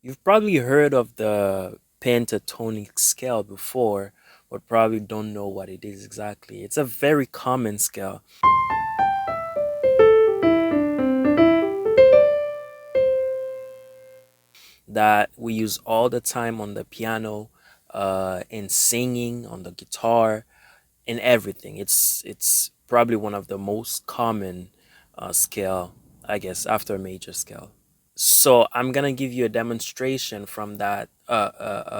You've probably heard of the pentatonic scale before, but probably don't know what it is exactly. It's a very common scale that we use all the time on the piano, in singing, on the guitar, in everything. It's probably one of the most common scale, I guess, after a major scale. So I'm gonna give you a demonstration from that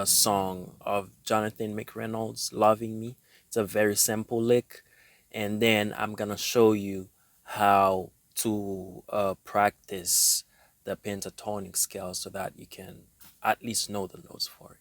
song of Jonathan McReynolds, "Loving Me." It's a very simple lick, and then I'm gonna show you how to practice the pentatonic scale so that you can at least know the notes for it.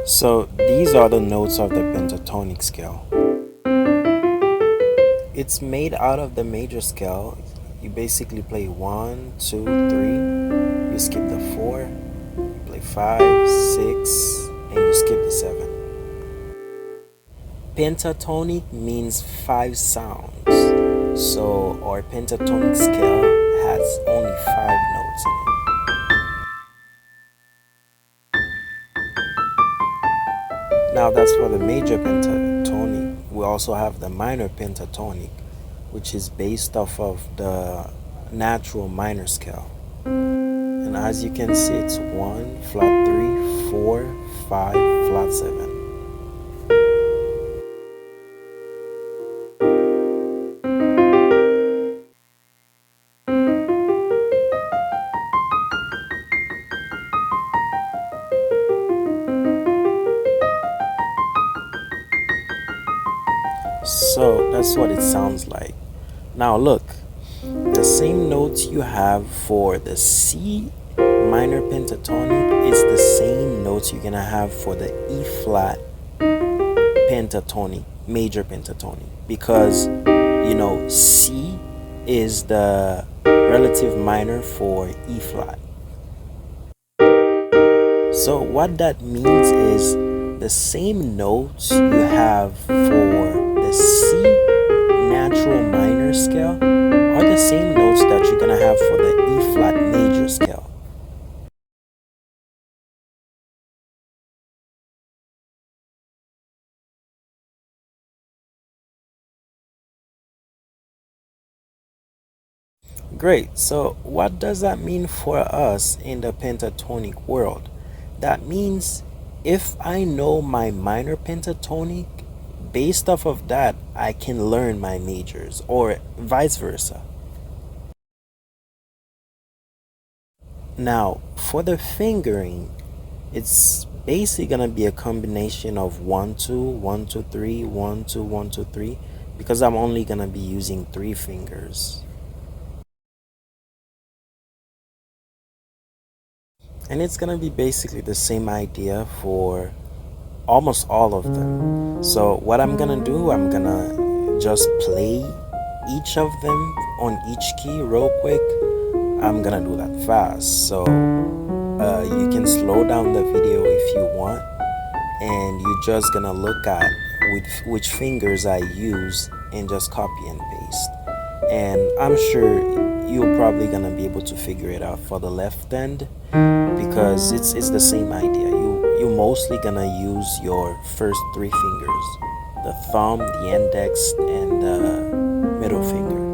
So these are the notes of the pentatonic scale. It's made out of the major scale. You basically play one, two, three. You skip the four. You play five, six, and you skip the seven. Pentatonic means five sounds. So our pentatonic scale has only five notes in it. Now that's for the major pentatonic. We also have the minor pentatonic, which is based off of the natural minor scale. And as you can see, it's 1, flat 3, 4, 5, flat 7. So that's what it sounds like. Now look, the same notes you have for the C minor pentatonic is the same notes you're gonna have for the E flat pentatonic, major pentatonic, because C is the relative minor for E flat. So what that means is the same notes you have for the C natural minor scale are the same notes that you're gonna have for the E flat major scale. Great. So what does that mean for us in the pentatonic world? That means if I know my minor pentatonic, based off of that, I can learn my majors or vice versa. Now, for the fingering, it's basically gonna be a combination of 1 2 1 2 3 1 2 1 2 3 because I'm only gonna be using three fingers. And it's gonna be basically the same idea for almost all of them. So what I'm gonna do, I'm gonna just play each of them on each key real quick. I'm gonna do that fast. So you can slow down the video if you want, and you're just gonna look at which fingers I use and just copy and paste. And I'm sure you're probably gonna be able to figure it out for the left hand because it's the same idea. You're mostly gonna use your first three fingers, the thumb, the index, and the middle finger.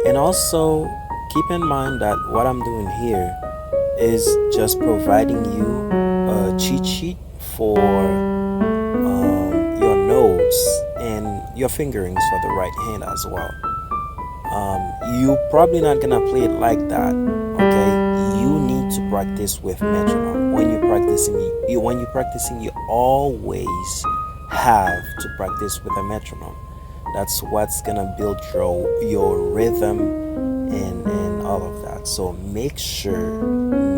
And also keep in mind that what I'm doing here is just providing you a cheat sheet for your notes and your fingerings for the right hand as well. You're probably not gonna play it like that, okay? You need to practice with metronome. When you're practicing, you always have to practice with a metronome. That's what's gonna build your rhythm and all of that. So make sure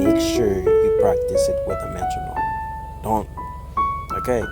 you practice it with a metronome. Don't. Okay.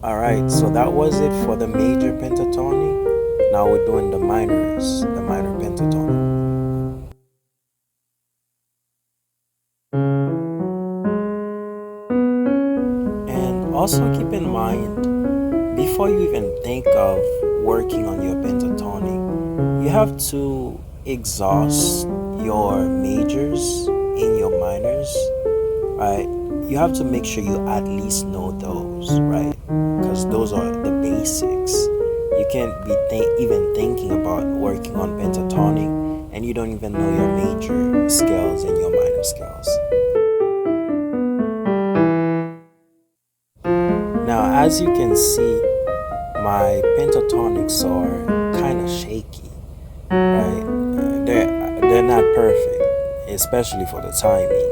All right. So that was it for the major pentatonic. Now we're doing the minor pentatonic. And also keep in mind, before you even think of working on your pentatonic, you have to exhaust your majors in your minors, right? You have to make sure you at least know those, right? Because those are the basics. You can't be even thinking about working on pentatonic and you don't even know your major scales and your minor scales. Now, as you can see, my pentatonics are kind of shaky, right? They're not perfect, especially for the timing.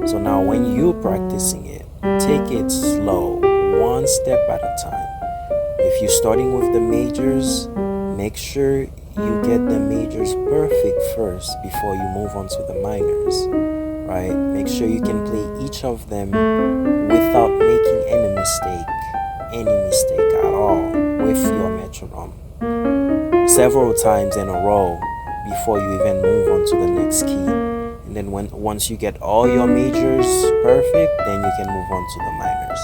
So now, when you're practicing it, take it slow, one step at a time. If you're starting with the majors, make sure you get the majors perfect first before you move on to the minors, right? Make sure you can play each of them without making any mistake at all with your metronome several times in a row before you even move on to the next key. And then once you get all your majors perfect, then you can move on to the minors.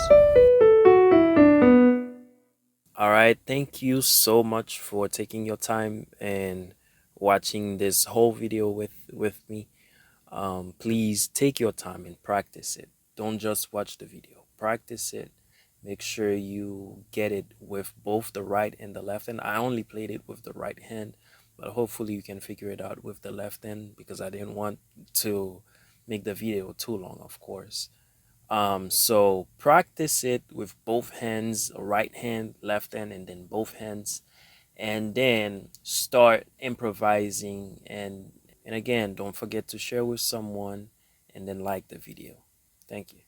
All right, thank you so much for taking your time and watching this whole video with me. Please take your time and practice it. Don't just watch the video. Practice it. Make sure you get it with both the right and the left hand. I only played it with the right hand, but hopefully you can figure it out with the left hand because I didn't want to make the video too long, of course. So practice it with both hands, right hand, left hand, and then both hands, and then start improvising. And again, don't forget to share with someone and then like the video. Thank you.